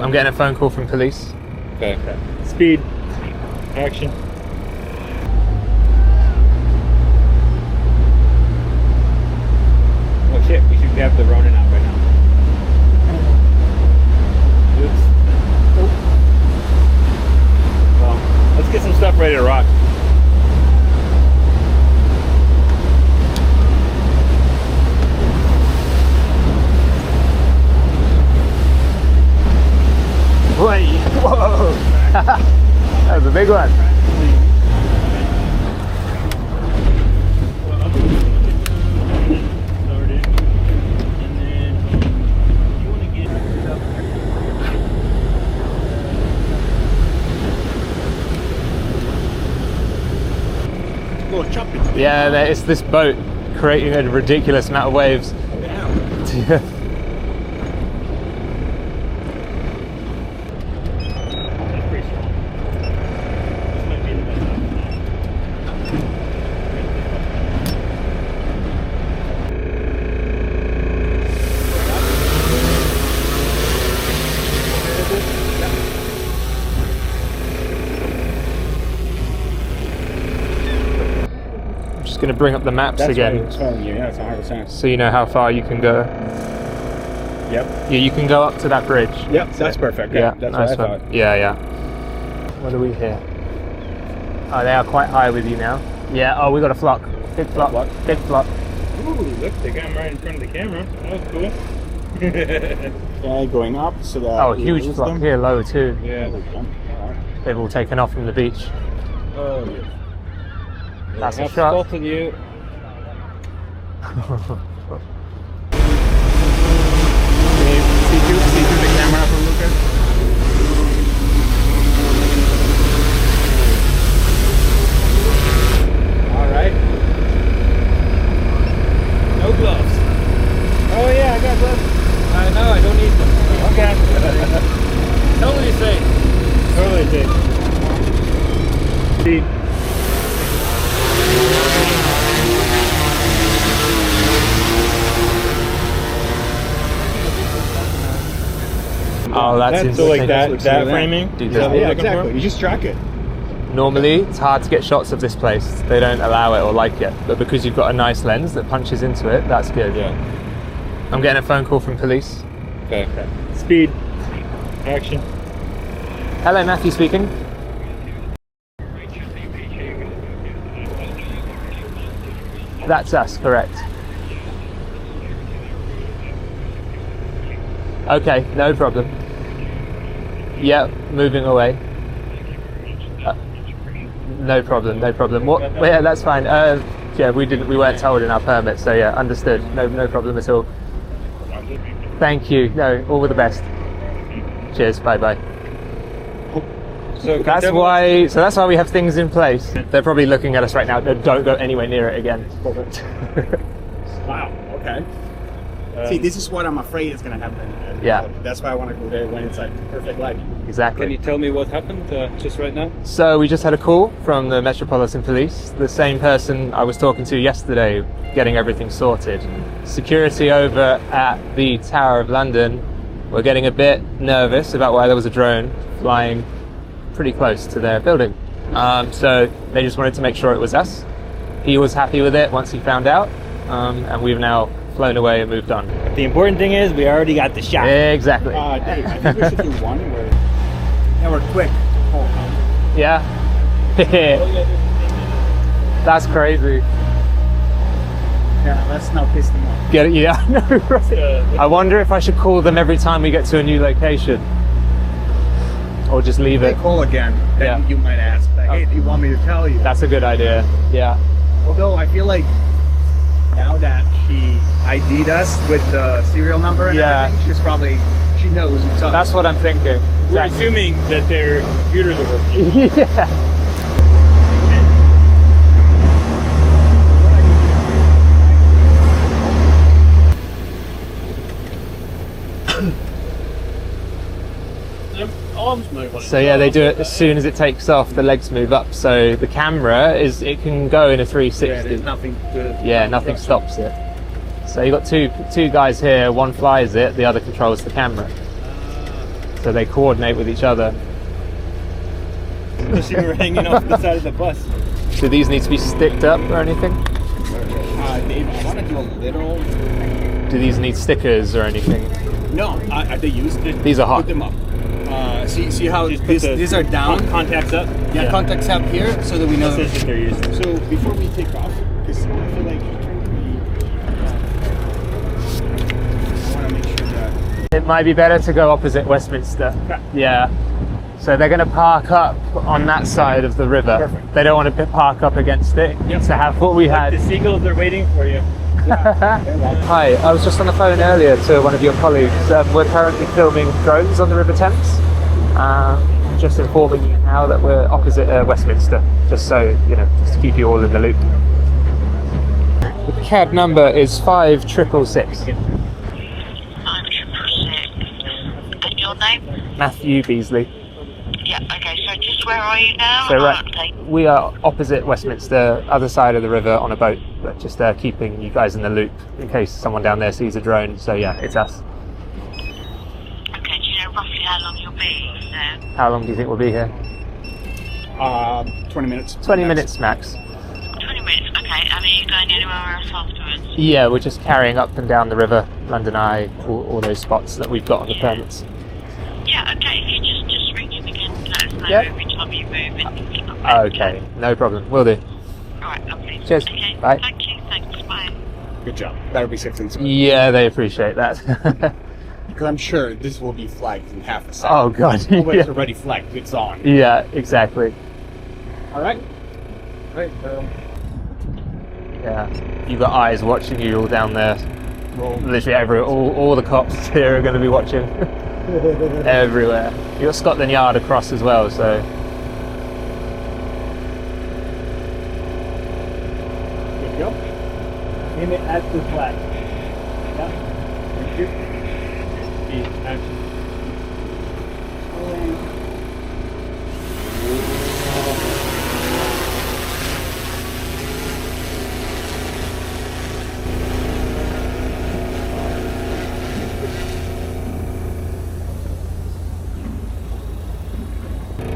I'm getting a phone call from police. Okay. Speed. Action. Oh shit, we should have the Ronin out right now. Oops. Well, let's get some stuff ready to rock. Wait, whoa! That was a big one. Yeah, it's this boat creating a ridiculous amount of waves. Yeah. Going to bring up the maps again. Yeah, it's 100%. So you know how far you can go. Yep. Yeah, you can go up to that bridge. Yep, that's perfect. Yeah, that's nice what I one. thought. Yeah. What are we here? Oh, they are quite high with you now. Yeah. Oh, we got a flock. Big flock. Big flock. Ooh, look, they got him right in front of the camera. That was cool. Yeah, going up so that. Oh, huge flock here, low too. Yeah. They've all taken off from the beach. Oh, yeah. That's a I've shot. spotted you. See through the camera from Lucas? Alright. No gloves. Oh yeah, I got gloves. No, I don't need them. Okay. Totally safe. Totally safe. See. Oh, that's so like interesting. that framing. Yeah, exactly. You just track it. Normally, it's hard to get shots of this place. They don't allow it or like it. But because you've got a nice lens that punches into it, that's good. Yeah. I'm getting a phone call from police. Okay. Speed. Action. Hello, Matthew speaking. That's us, correct. Okay, no problem. Yeah, moving away. No problem. What? Well, yeah, that's fine. Yeah, we weren't told in our permit, so yeah, understood. No problem at all. Thank you. No, all the best. Cheers. Bye. So that's why we have things in place. They're probably looking at us right now. Don't go anywhere near it again. Wow. Okay. See, this is what I'm afraid is going to happen. Yeah. That's why I want to go there when it's like perfect lighting. Exactly. Can you tell me what happened just right now? So we just had a call from the Metropolitan Police, the same person I was talking to yesterday, getting everything sorted. Security over at the Tower of London were getting a bit nervous about why there was a drone flying pretty close to their building. So they just wanted to make sure it was us. He was happy with it once he found out, and we've now flown away and moved on. The important thing is we already got the shot. Exactly. Dave, I think we should do one where we're quick. Yeah. That's crazy. Yeah, let's not piss them off. Get it? Yeah. No, right. I wonder if I should call them every time we get to a new location, or just leave it. They call again, then Yeah. you might ask, like, hey, do you want me to tell you? That's a good idea. Yeah. Although I feel like now that she ID'd us with the serial number and everything, she knows what's up. That's what I'm thinking. We're assuming that their computers are working. Yeah. So yeah, they do it as soon as it takes off. The legs move up, so the camera it can go in a 360. Yeah, there's nothing to... Yeah, nothing stops it. So you got two guys here. One flies it, the other controls the camera. so they coordinate with each other. Especially we were hanging off the side of the bus. Do these need to be sticked up or anything? Dave, I want to do a little. Do these need stickers or anything? No, they used it. These are hot. Put them up. See how these are down? Contacts up? Yeah, contacts up here so that we know. That's what they're using. So before we take off, because I feel like I want to make sure that. It might be better to go opposite Westminster. Yeah. So they're going to park up on that side of the river. Perfect. They don't want to park up against it. Yep. To have what we had. The seagulls are waiting for you. Hi, I was just on the phone earlier to one of your colleagues. We're currently filming drones on the River Thames. Just informing you now that we're opposite Westminster, just so you know, just to keep you all in the loop. The CAD number is 5666. 5666. And your name? Matthew Beasley. Yeah, okay, so just where are you now? So we are opposite Westminster, other side of the river on a boat, but just keeping you guys in the loop in case someone down there sees a drone. So yeah, it's us. Okay, do you know roughly how long you'll be there? How long do you think we'll be here? 20 minutes. 20 minutes max. 20 minutes, okay, and are you going anywhere else afterwards? Yeah, we're just carrying up and down the river, London Eye, all those spots that we've got on the permits. Yeah, okay, if you just ring him again, let us know every time you move and Okay, no problem, will do. Alright, lovely. Cheers, Okay, bye. thank you, thanks, bye. Good job. That'll be 6 Yeah, they appreciate that. Because I'm sure this will be flagged in half a second. Oh god, Oh, but it's yeah. already flagged. It's on. Yeah, exactly. All right. Right. Yeah, you've got eyes watching you all down there. Literally all the cops here are going to be watching. Everywhere. You've got Scotland Yard across as well, so. Good to go. Aim it at the flag. Yeah. Thank you. Action.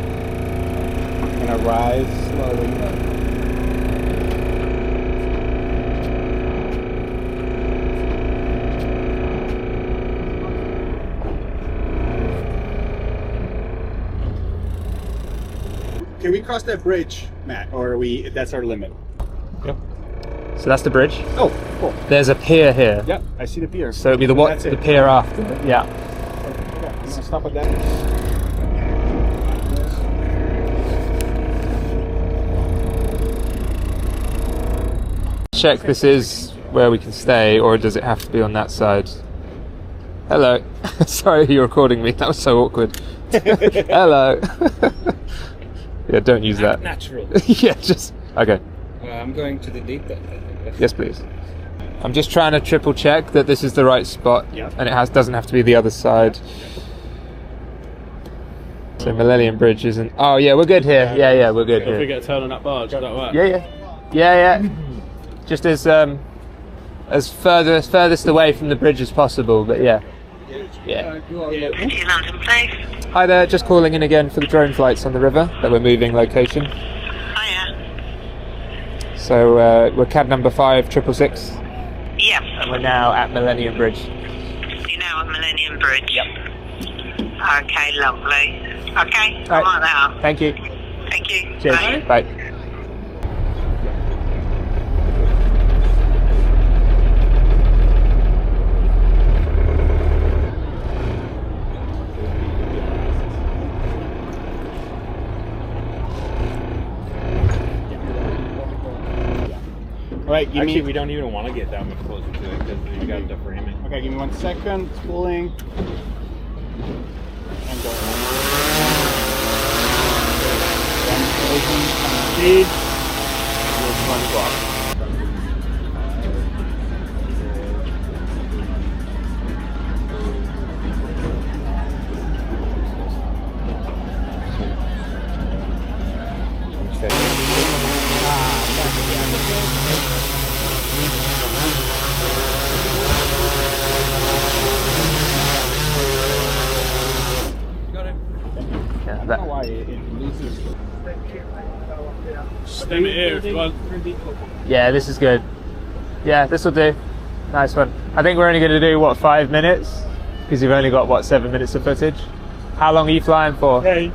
I'm gonna rise slowly. Can we cross that bridge, Matt? Or are we? That's our limit. Yep. So that's the bridge. Oh, cool. There's a pier here. Yep, I see the pier. So it'll be That's the it. pier after. Yeah. Yeah, I'm gonna stop at that. Check this is where we can stay, or does it have to be on that side? Hello. Sorry you're recording me. That was so awkward. Hello. Yeah, don't use that. Natural. Yeah, just okay. I'm going to delete that. Yes, please. I'm just trying to triple check that this is the right spot, Yep. and it doesn't have to be the other side. So Millennium Bridge isn't. Oh yeah, we're good here. Yeah, we're good If we here. get turned on that barge, does that work? Yeah. Just as furthest away from the bridge as possible. But yeah. City London, please. Hi there. Just calling in again for the drone flights on the river that we're moving location. Hiya. So we're CAD number 5666, Yep. and we're now at Millennium Bridge. You know on Millennium Bridge? Yep. Okay, lovely. Okay, All I'm right. on now. Thank you. Thank you. Cheers. Bye. Bye. All right, Actually, we don't even want to get that much closer to it because you got the framing. Okay, give me 1 second. It's pulling. And go. Speed. Yeah, I don't know why it loses. Stem it here if you want. yeah, this is good. Yeah, this will do. Nice one. I think we're only going to do, what, 5 minutes? Because you've only got, what, 7 minutes of footage? How long are you flying for? Okay.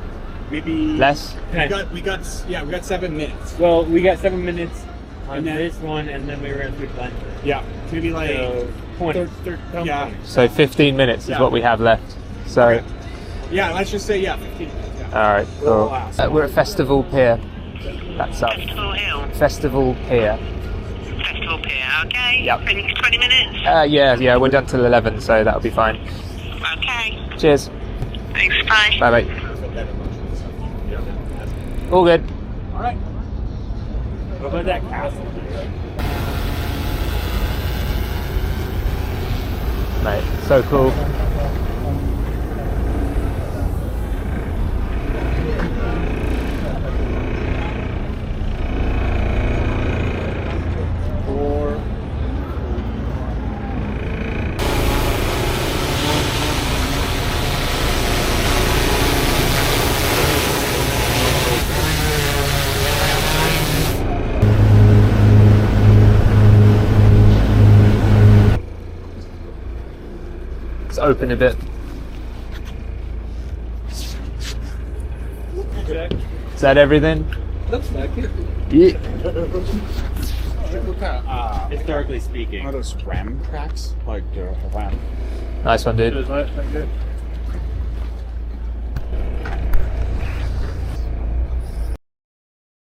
Maybe Less? we got 7 minutes. Well, we got 7 minutes on And then- this one, and then we were going to switch lenses. Yeah, maybe like So, 20. yeah. So 15 minutes is Yeah. what we have left. So, Okay. Yeah, let's just say 15 minutes. Yeah. alright, cool. Wow. We're at Festival Pier. That's up. Festival Hill. Festival Pier. Festival Pier, okay? Yep. For the next 20 minutes? Yeah, we're done till 11, so that'll be fine. Okay. Cheers. Thanks, bye. Bye bye. All good. All right. What about that castle? Mate, so cool. Let's open a bit. Is that everything? Looks like it. Yeah. What kind of, Historically speaking. one of those RAM tracks? Like RAM. Nice one, dude. Is that good?